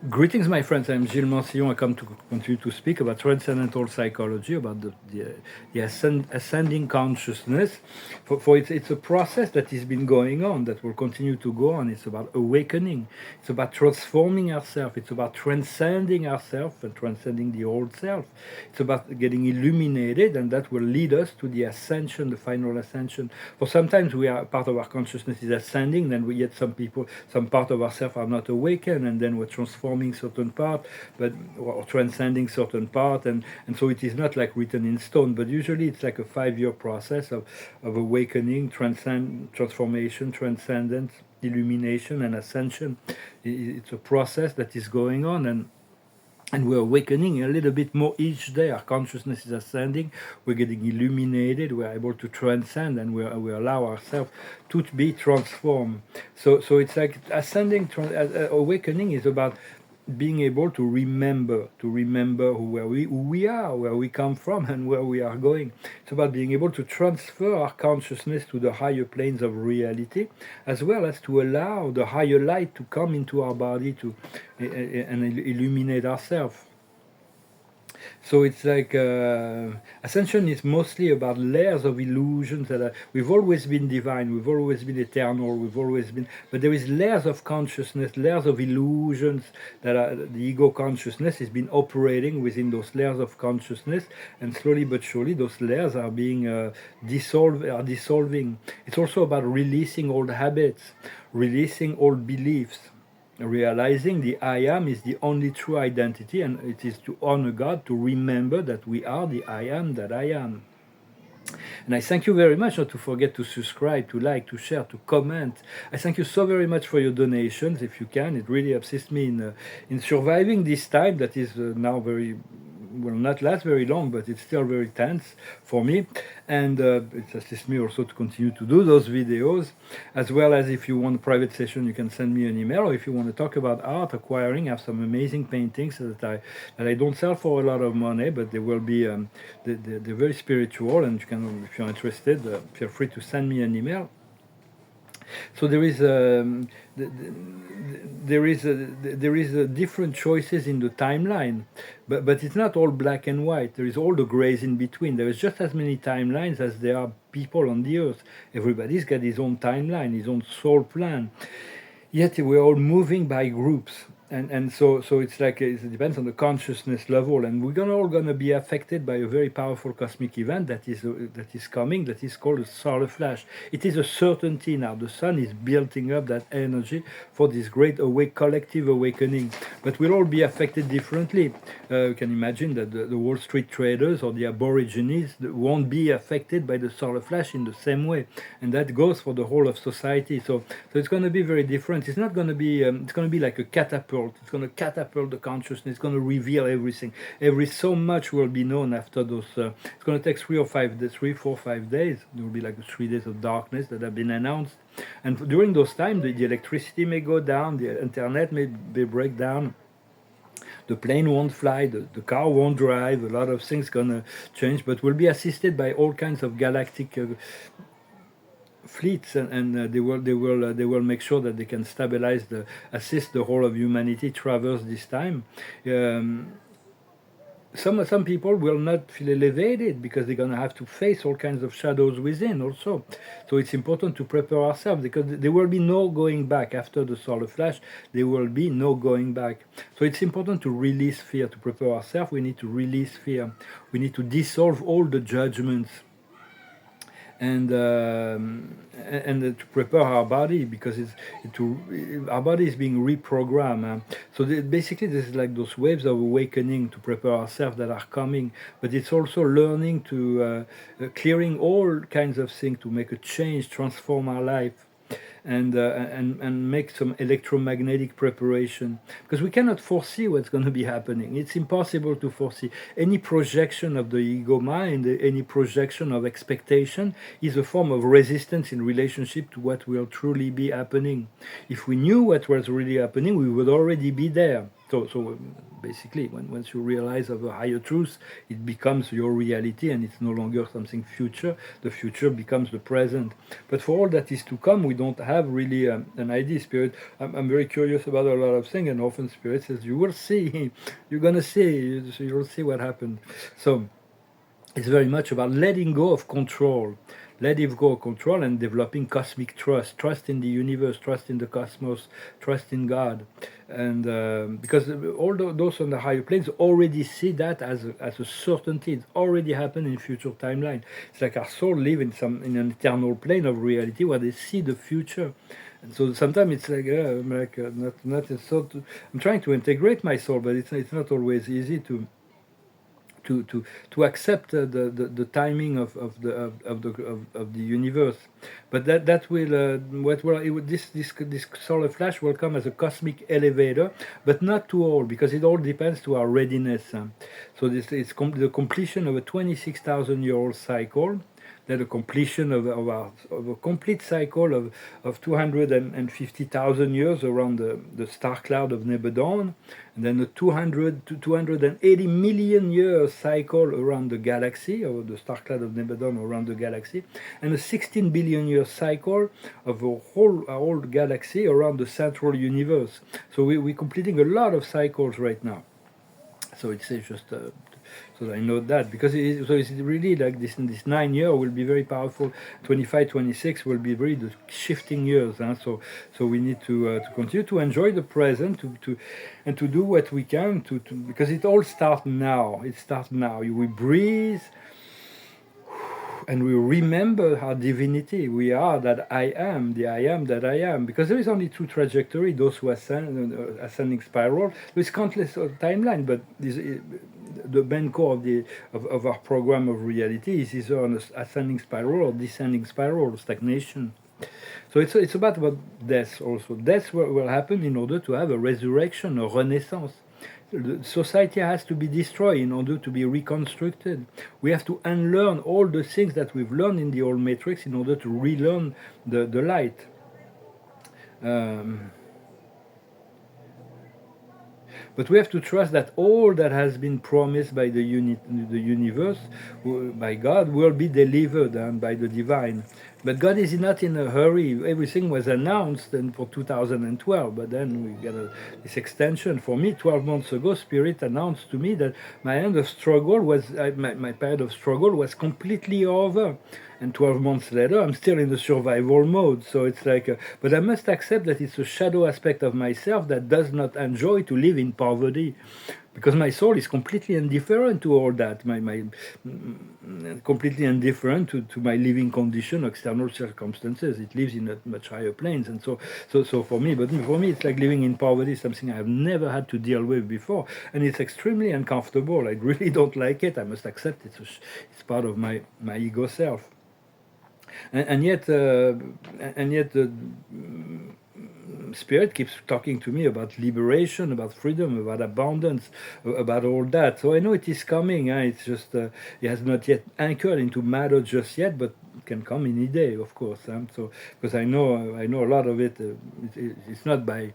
Greetings, my friends. I'm Gilles Mancillon. I come to continue to speak about transcendental psychology, about the ascending consciousness. For it's a process that has been going on, that will continue to go on. It's about awakening. It's about transforming ourselves. It's about transcending ourselves and transcending the old self. It's about getting illuminated, and that will lead us to the ascension, the final ascension. For sometimes we are part of our consciousness is ascending, then we yet some part of ourselves are not awakened, and then we're transforming certain part, but or transcending certain part, and so it is not like written in stone. But usually it's like a 5-year process of awakening, transformation, transcendence, illumination, and ascension. It's a process that is going on, and we're awakening a little bit more each day. Our consciousness is ascending, we're getting illuminated, we're able to transcend, and we allow ourselves to be transformed. So it's like ascending, awakening is about being able to remember who we are, where we come from, and where we are going. It's about being able to transfer our consciousness to the higher planes of reality, as well as to allow the higher light to come into our body to and illuminate ourselves. So it's like ascension is mostly about layers of illusions that we've always been divine, we've always been eternal, we've always been, but there is layers of consciousness, layers of illusions that are, the ego consciousness has been operating within those layers of consciousness, and slowly but surely those layers are being dissolving. It's also about releasing old habits, releasing old beliefs, realizing the I am is the only true identity, and it is to honor God, to remember that we are the I am that I am. And I thank you very much. Not to forget to subscribe, to like, to share, to comment. I thank you so very much for your donations, if you can. It really assists me in surviving this time that is now very, will not last very long, but it's still very tense for me, and it assists me also to continue to do those videos, as well as if you want a private session, you can send me an email, or if you want to talk about art, acquiring, I have some amazing paintings that I don't sell for a lot of money, but they will be they're very spiritual, and you can, if you're interested, feel free to send me an email. So there is different choices in the timeline, but it's not all black and white. There is all the grays in between. There is just as many timelines as there are people on the earth. Everybody's got his own timeline, his own soul plan. Yet we're all moving by groups. And so it's like it depends on the consciousness level, and we're all gonna be affected by a very powerful cosmic event that is coming, that is called a solar flash. It is a certainty now. The sun is building up that energy for this great collective awakening, but we'll all be affected differently. You can imagine that the Wall Street traders or the Aborigines won't be affected by the solar flash in the same way, and that goes for the whole of society. So it's going to be very different. It's not going to be it's going to be like a catapult. It's going to catapult the consciousness. It's going to reveal everything. So much will be known after those. It's going to take 3 or 5 days, 3, 4, 5 days. There will be like 3 days of darkness that have been announced. And during those times, the electricity may go down, the internet may break down. The plane won't fly, the car won't drive. A lot of things gonna change, but we'll be assisted by all kinds of galactic fleets, and they will make sure that they can stabilize, assist the whole of humanity traverse this time. Some people will not feel elevated because they're going to have to face all kinds of shadows within also. So it's important to prepare ourselves, because there will be no going back after the solar flash. There will be no going back. So it's important to release fear. To prepare ourselves, we need to release fear. We need to dissolve all the judgments, and to prepare our body, because our body is being reprogrammed. So basically this is like those waves of awakening to prepare ourselves that are coming, but it's also learning to clearing all kinds of things to make a change, transform our life, and make some electromagnetic preparation, because we cannot foresee what's going to be happening. It's impossible to foresee. Any projection of the ego mind, any projection of expectation, is a form of resistance in relationship to what will truly be happening. If we knew what was really happening, we would already be there. So basically. Once you realize of a higher truth, it becomes your reality, and it's no longer something future. The future becomes the present. But for all that is to come, we don't have really an idea. Spirit, I'm very curious about a lot of things, and often Spirit says, you will see, you're going to see, you'll see what happened. So it's very much about letting go of control. Letting go of control and developing cosmic trust, trust in the universe, trust in the cosmos, trust in God. And because all those on the higher planes already see that as a certainty. It's already happened in future timeline. It's like our soul live in an eternal plane of reality where they see the future. And so sometimes it's like, I'm trying to integrate my soul, but it's not always easy to accept the timing of the universe. But that will this solar flash will come as a cosmic elevator, but not to all, because it all depends to our readiness. So this is the completion of a 26,000-year-old cycle. That the completion of a complete cycle of 250,000 years around the star cloud of Nebadon, and then a 200 to 280 million year cycle around the galaxy, or the star cloud of Nebadon around the galaxy, and a 16 billion year cycle of a whole galaxy around the central universe. So we're completing a lot of cycles right now. So it's just so I know that, because it's really like this 9 year will be very powerful. 25, 26 will be very the shifting years. So we need to continue to enjoy the present, and to do what we can because it all starts now. It starts now. We breathe. And we remember our divinity. We are that I am, the I am that I am. Because there is only two trajectories, those who ascend, ascending spiral. There's countless timeline, but the main core of our program of reality is either on an ascending spiral or descending spiral, or stagnation. So it's about death also. Death will happen in order to have a resurrection, a renaissance. The society has to be destroyed in order to be reconstructed. We have to unlearn all the things that we've learned in the old matrix in order to relearn the light. But we have to trust that all that has been promised by the universe, by God, will be delivered and by the divine. But God is not in a hurry. Everything was announced for 2012, but then we got this extension. For me, 12 months ago, Spirit announced to me that my end of struggle was, my period of struggle was completely over. And 12 months later, I'm still in the survival mode. So it's like, but I must accept that it's a shadow aspect of myself that does not enjoy to live in poverty. Because my soul is completely indifferent to all that, completely indifferent to my living condition, external circumstances. It lives in a much higher planes, and so for me, it's like living in poverty, something I have never had to deal with before, and it's extremely uncomfortable. I really don't like it. I must accept it's part of my ego self, and yet Spirit keeps talking to me about liberation, about freedom, about abundance, about all that. So I know it is coming. It's just it has not yet anchored into matter just yet, but it can come any day, of course. So because I know a lot of it. It's not by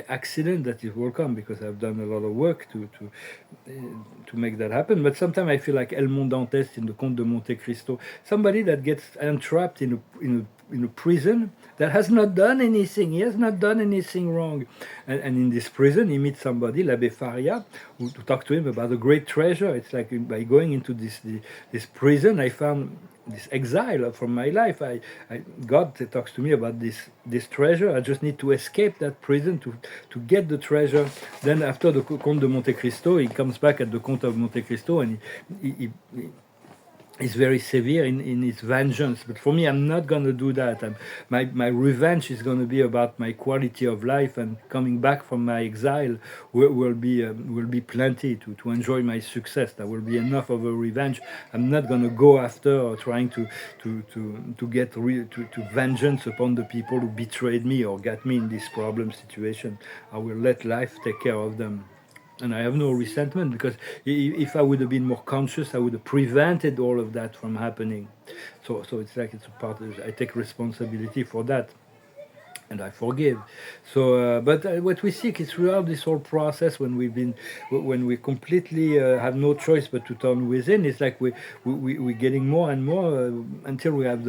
accident that it will come, because I've done a lot of work to make that happen. But sometimes I feel like El Mondantès in the Comte de Monte Cristo, somebody that gets entrapped in a prison that has not done anything. He has not done anything wrong. And in this prison, he meets somebody, l'Abbé Faria, who to talk to him about a great treasure. It's like by going into this prison, I found this exile from my life. God talks to me about this treasure. I just need to escape that prison to get the treasure. Then after the Comte de Monte Cristo, he comes back at the Comte of Monte Cristo, and he's very severe in his vengeance. But for me, I'm not going to do that. My revenge is going to be about my quality of life, and coming back from my exile will be plenty to enjoy my success. There will be enough of a revenge. I'm not going to go after or trying to get vengeance upon the people who betrayed me or got me in this problem situation. I will let life take care of them. And I have no resentment, because if I would have been more conscious, I would have prevented all of that from happening. So it's like it's a part of, I take responsibility for that. and I forgive. So, but what we seek is throughout this whole process, when we completely have no choice but to turn within. It's like we're getting more and more until we have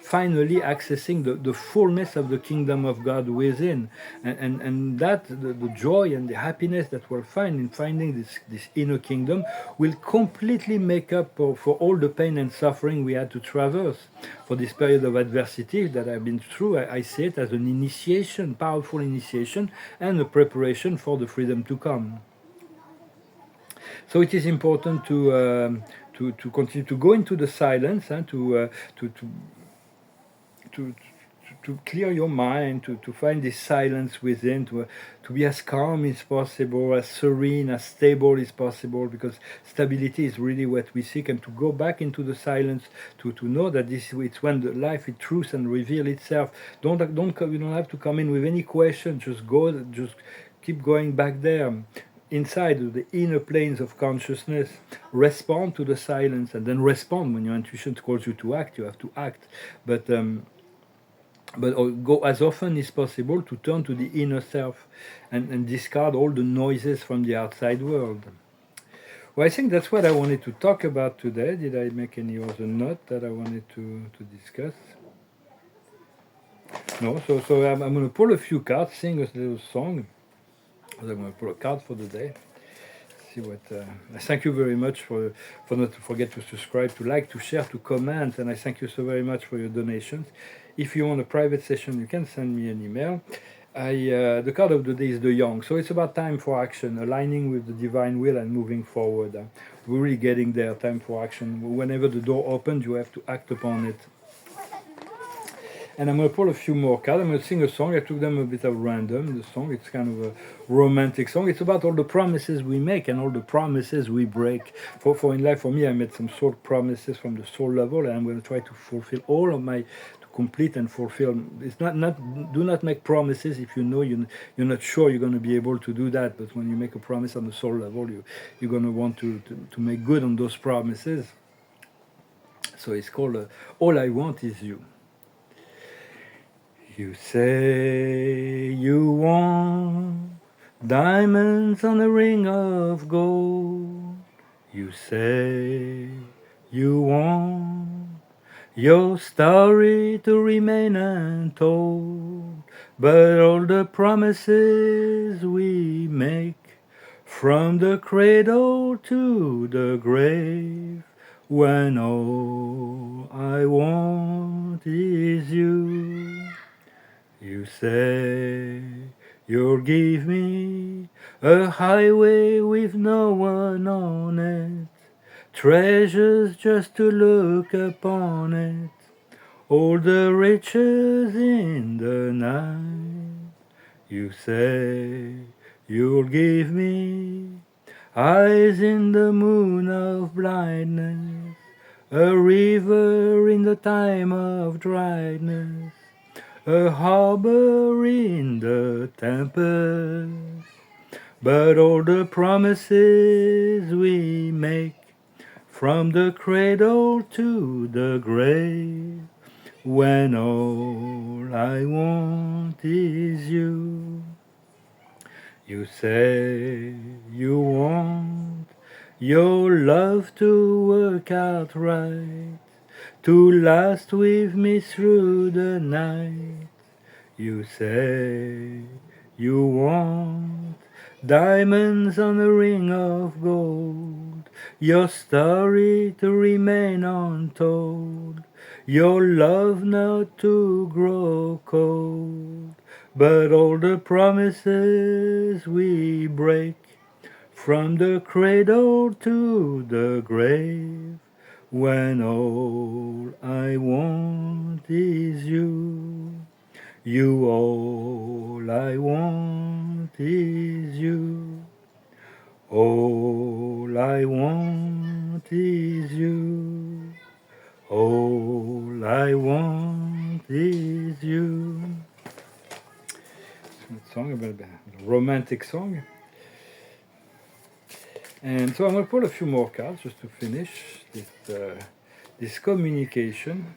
finally accessing the fullness of the kingdom of God within, and that the joy and the happiness that we'll find in finding this inner kingdom will completely make up for all the pain and suffering we had to traverse for this period of adversity that I've been through. I see it as an initiation, powerful initiation, and a preparation for the freedom to come. So it is important to continue to go into the silence and to to clear your mind, to find this silence within, to be as calm as possible, as serene, as stable as possible, because stability is really what we seek, and to go back into the silence, to know that it's when the life is truth and reveal itself. You don't have to come in with any question. Just keep going back there. Inside the inner planes of consciousness, respond to the silence, and then respond when your intuition calls you to act. You have to act, but go as often as possible to turn to the inner self and discard all the noises from the outside world. Well, I think that's what I wanted to talk about today. Did I make any other note that I wanted to discuss? No, so I'm going to pull a few cards, sing a little song. I'm going to pull a card for the day. See what. I thank you very much for not to forget to subscribe, to like, to share, to comment, and I thank you so very much for your donations. If you want a private session, you can send me an email. The card of the day is the Young, so it's about time for action, aligning with the divine will and moving forward. We're really getting there. Time for action. Whenever the door opens, you have to act upon it. And I'm going to pull a few more cards. I'm going to sing a song. I took them a bit of random. The song, it's kind of a romantic song. It's about all the promises we make and all the promises we break. For in life, for me, I made some soul promises from the soul level, and I'm going to try to fulfill all of my, to complete and fulfill. It's do not make promises if you know you're not sure you're going to be able to do that. But when you make a promise on the soul level, you're going to want to make good on those promises. So it's called All I Want Is You. You say you want diamonds on a ring of gold. You say you want your story to remain untold. But all the promises we make, from the cradle to the grave, when all I want is you. You say you'll give me a highway with no one on it, treasures just to look upon it, all the riches in the night. You say you'll give me eyes in the moon of blindness, a river in the time of dryness, a harbor in the tempest. But all the promises we make, from the cradle to the grave, when all I want is you. You say you want your love to work out right, to last with me through the night. You say you want diamonds on a ring of gold, your story to remain untold, your love not to grow cold. But all the promises we break, from the cradle to the grave, when all I want is you. You, all I want is you. All I want is you. All I want is you. Song about a romantic song. And so I'm going to pull a few more cards just to finish this communication.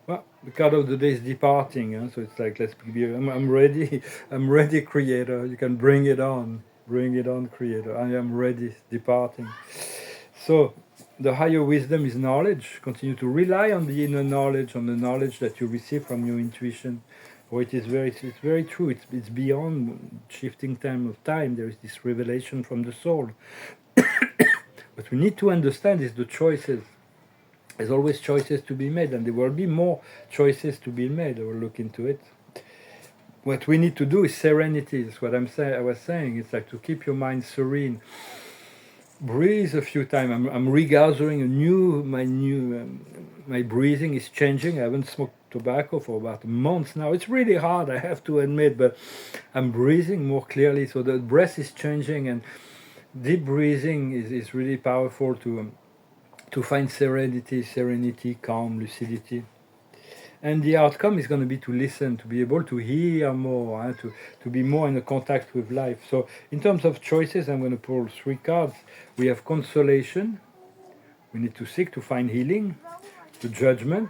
Well, the card of the day is departing, huh? So it's like, let's be, I'm ready, I'm ready, creator. You can bring it on, creator. I am ready, departing. So the higher wisdom is knowledge. Continue to rely on the inner knowledge, on the knowledge that you receive from your intuition. For it's very true. It's beyond shifting time of time. There is this revelation from the soul. What we need to understand is the choices. There's always choices to be made, and there will be more choices to be made. I will look into it. What we need to do is serenity. That's what I was saying. It's like to keep your mind serene. Breathe a few times. I'm regathering my breathing is changing. I haven't smoked tobacco for about a month now. It's really hard, I have to admit, but I'm breathing more clearly. So the breath is changing, and deep breathing is really powerful to find serenity, calm, lucidity. And the outcome is going to be to listen, to be able to hear more, to be more in a contact with life. So in terms of choices, I'm going to pull 3 cards. We have consolation. We need to seek to find healing. The judgment.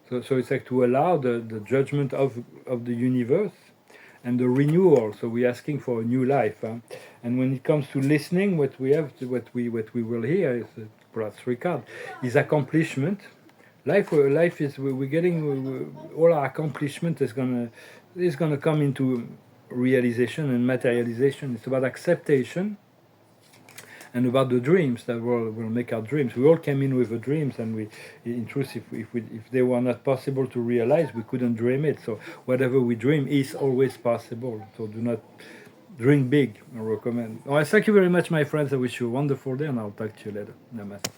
So it's like to allow the judgment of the universe. And the renewal. So we're asking for a new life. Huh? And when it comes to listening, what we will hear is plus 3 cards is accomplishment. Life is we're getting all our accomplishment is gonna come into realization and materialization. It's about acceptation and about the dreams that will make our dreams. We all came in with the dreams, and we, in truth, if they were not possible to realize, we couldn't dream it. So whatever we dream is always possible. So do not dream big. I recommend. Well, thank you very much, my friends. I wish you a wonderful day, and I'll talk to you later. Namaste.